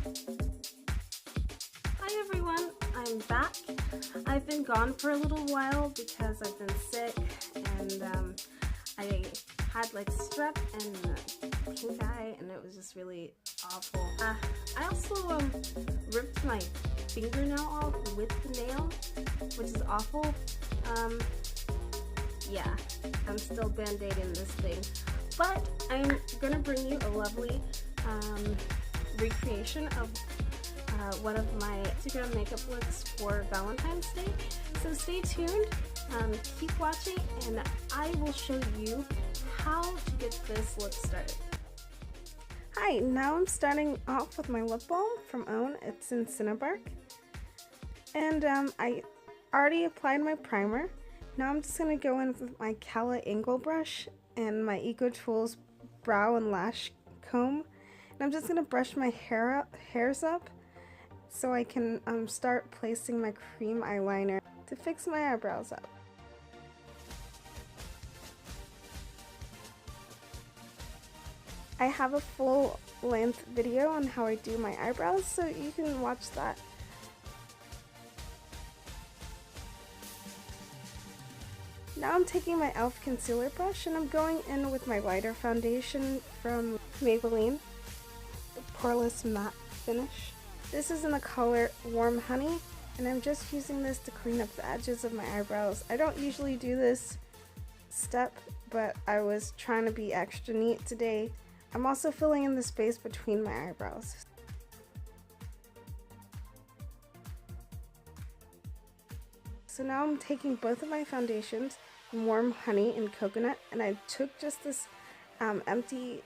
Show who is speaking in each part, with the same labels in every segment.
Speaker 1: Hi everyone, I'm back. I've been gone for a little while because I've been sick and I had like strep and pink eye and it was just really awful. I also ripped my fingernail off with the nail, which is awful. Yeah, I'm still band-aiding this thing, but I'm gonna bring you a lovely recreation of one of my Instagram makeup looks for Valentine's Day. So stay tuned, keep watching, and I will show you how to get this look started. Hi, now I'm starting off with my lip balm from e.l.f. It's in Cinnabark. And I already applied my primer. Now I'm just going to go in with my Cala Angle brush and my Eco Tools brow and lash comb. And I'm just going to brush my hairs up so I can start placing my cream eyeliner to fix my eyebrows up. I have a full-length video on how I do my eyebrows, so you can watch that. Now I'm taking my e.l.f. concealer brush and I'm going in with my lighter foundation from Maybelline, the Poreless Matte Finish. This is in the color Warm Honey, and I'm just using this to clean up the edges of my eyebrows. I don't usually do this step, but I was trying to be extra neat today. I'm also filling in the space between my eyebrows. So now I'm taking both of my foundations, Warm Honey and Coconut, and I took just this empty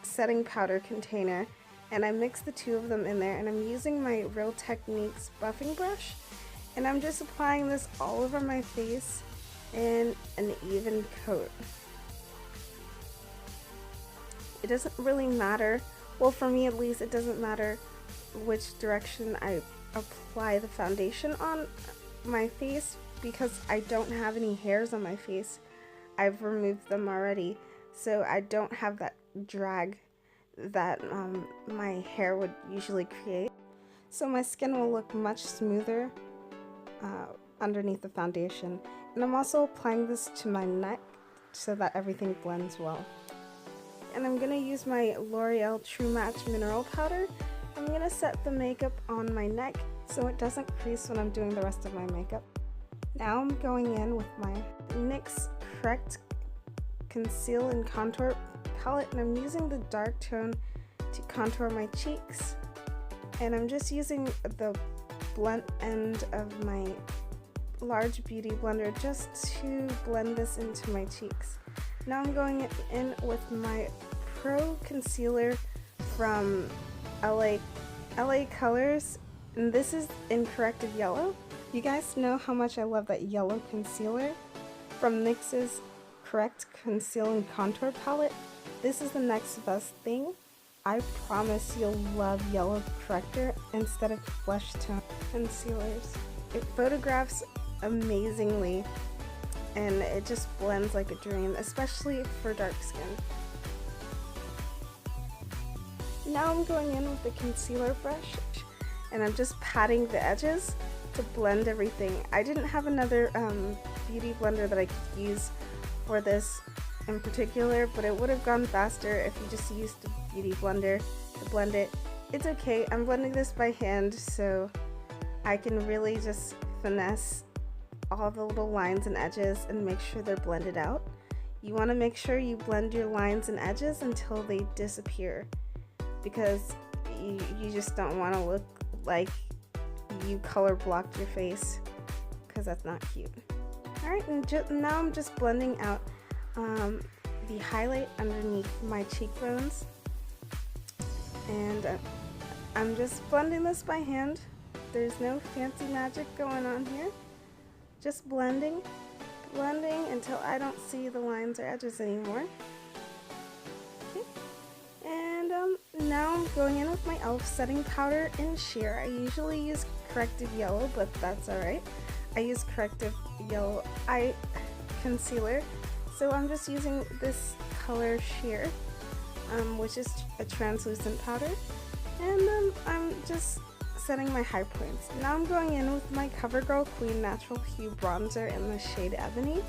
Speaker 1: setting powder container and I mixed the two of them in there, and I'm using my Real Techniques buffing brush and I'm just applying this all over my face in an even coat. It doesn't really matter, well for me at least, it doesn't matter which direction I apply the foundation on my face because I don't have any hairs on my face. I've removed them already, so I don't have that drag that my hair would usually create. So my skin will look much smoother underneath the foundation. And I'm also applying this to my neck so that everything blends well. And I'm going to use my L'Oreal True Match Mineral Powder. I'm going to set the makeup on my neck so it doesn't crease when I'm doing the rest of my makeup. Now I'm going in with my NYX Correct Conceal and Contour palette, and I'm using the dark tone to contour my cheeks. And I'm just using the blunt end of my large beauty blender just to blend this into my cheeks. Now I'm going in with my Pro Concealer from LA Colors, and this is in Corrected Yellow. You guys know how much I love that yellow concealer from NYX's Correct Conceal and Contour palette. This is the next best thing. I promise you'll love yellow corrector instead of flesh tone concealers. It photographs amazingly and it just blends like a dream, especially for dark skin. Now I'm going in with the concealer brush and I'm just patting the edges to blend everything. I didn't have another beauty blender that I could use for this in particular, but it would have gone faster if you just used the beauty blender to blend it. It's okay, I'm blending this by hand so I can really just finesse all the little lines and edges and make sure they're blended out. You want to make sure you blend your lines and edges until they disappear, because you just don't want to look like you color blocked your face, because that's not cute. Alright, and now I'm just blending out the highlight underneath my cheekbones, and I'm just blending this by hand. There's no fancy magic going on here, just blending until I don't see the lines or edges anymore. Okay. And now I'm going in with my e.l.f. setting powder in sheer. I usually use Corrective Yellow, but that's alright. I use Corrective Yellow Eye Concealer, so I'm just using this color sheer, which is a translucent powder, And I'm just setting my high points. Now I'm going in with my CoverGirl Queen Natural Hue Bronzer in the shade Ebony,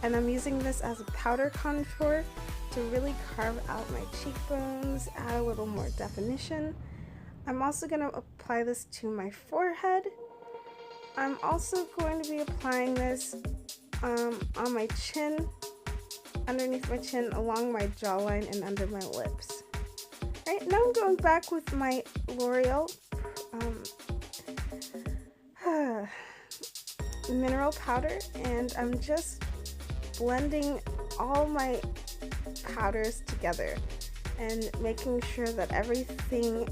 Speaker 1: and I'm using this as a powder contour to really carve out my cheekbones, add a little more definition. I'm also going to apply this to my forehead. I'm also going to be applying this on my chin, underneath my chin, along my jawline, and under my lips. Right, now I'm going back with my L'Oreal mineral powder, and I'm just blending all my powders together and making sure that everything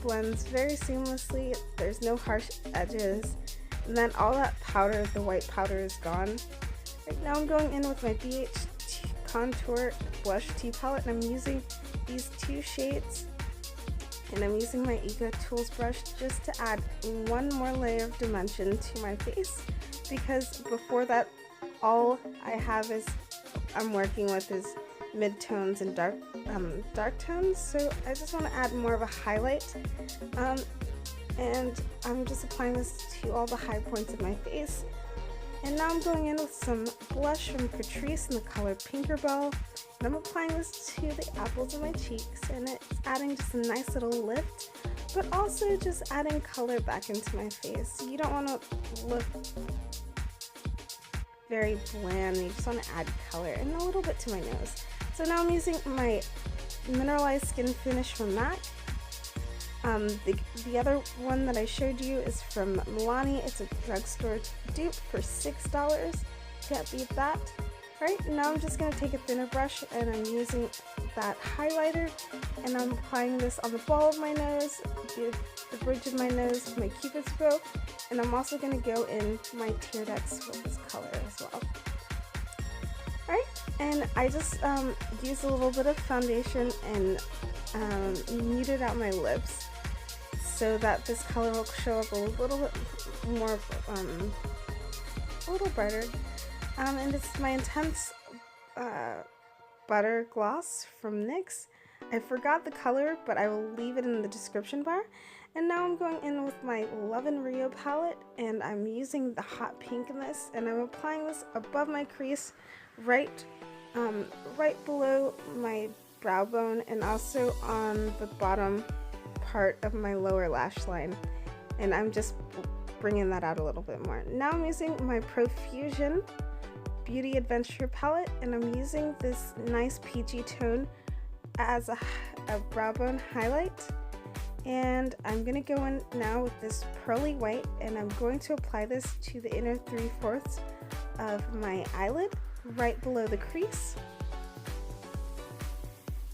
Speaker 1: blends very seamlessly. There's no harsh edges, and then all that powder, the white powder, is gone. Right now I'm going in with my BH Contour Blush Tea Palette, and I'm using these two shades, and I'm using my Ego Tools brush just to add one more layer of dimension to my face, because before that all I have is I'm working with is mid-tones and dark tones, so I just want to add more of a highlight, and I'm just applying this to all the high points of my face. And now I'm going in with some blush from Catrice in the color Pinkerbell, and I'm applying this to the apples of my cheeks, and it's adding just a nice little lift, but also just adding color back into my face. You don't want to look very bland, you just want to add color and a little bit to my nose. So now I'm using my Mineralize Skin Finish from MAC. The other one that I showed you is from Milani. It's a drugstore dupe for $6. Can't beat that. Right, now I'm just going to take a thinner brush, and I'm using that highlighter, and I'm applying this on the ball of my nose, the bridge of my nose, my cupid's bow, and I'm also going to go in my tear ducts with this color as well. Right, and I just used a little bit of foundation and muted out my lips so that this color will show up a little bit more, a little brighter. And it's my Intense Butter Gloss from NYX. I forgot the color, but I will leave it in the description bar. And now I'm going in with my Love and Rio palette, and I'm using the hot pink in this, and I'm applying this above my crease, right below my brow bone, and also on the bottom part of my lower lash line, and I'm just bringing that out a little bit more. Now I'm using my Profusion Beauty Adventure palette, and I'm using this nice peachy tone as a brow bone highlight, and I'm going to go in now with this pearly white, and I'm going to apply this to the inner 3/4 of my eyelid right below the crease,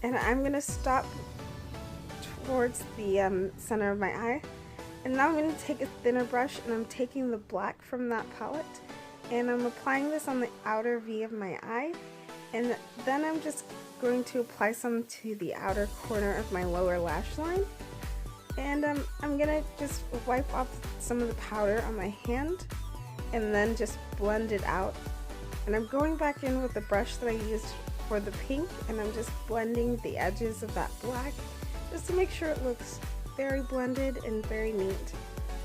Speaker 1: and I'm going to stop towards the center of my eye. And now I'm going to take a thinner brush, and I'm taking the black from that palette, and I'm applying this on the outer V of my eye, and then I'm just going to apply some to the outer corner of my lower lash line, and I'm going to just wipe off some of the powder on my hand and then just blend it out. And I'm going back in with the brush that I used for the pink, and I'm just blending the edges of that black just to make sure it looks very blended and very neat.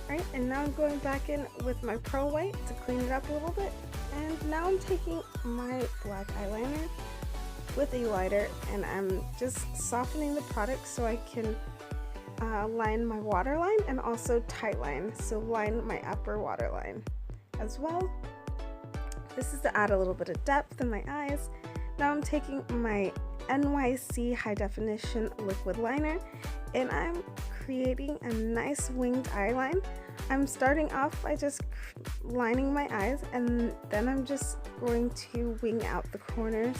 Speaker 1: Right, and now I'm going back in with my pearl white to clean it up a little bit, and now I'm taking my black eyeliner with a lighter, and I'm just softening the product so I can line my waterline and also tightline, so line my upper waterline as well. This is to add a little bit of depth in my eyes. Now I'm taking my NYC High Definition Liquid Liner, and I'm creating a nice winged eyeline. I'm starting off by just lining my eyes, and then I'm just going to wing out the corners,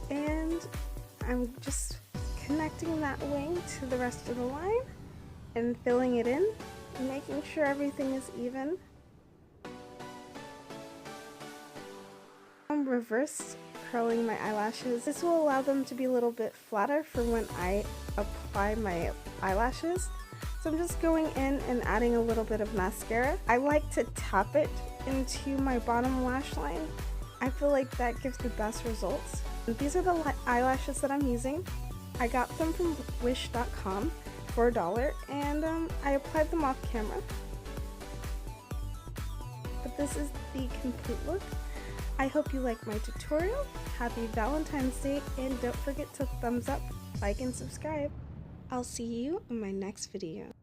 Speaker 1: and I'm just connecting that wing to the rest of the line and filling it in, making sure everything is even. I'm reverse curling my eyelashes. This will allow them to be a little bit flatter for when I apply my eyelashes. So I'm just going in and adding a little bit of mascara. I like to tap it into my bottom lash line. I feel like that gives the best results. These are the eyelashes that I'm using. I got them from wish.com. for $1, and I applied them off camera. But this is the complete look. I hope you like my tutorial. Happy Valentine's Day, and don't forget to thumbs up, like, and subscribe. I'll see you in my next video.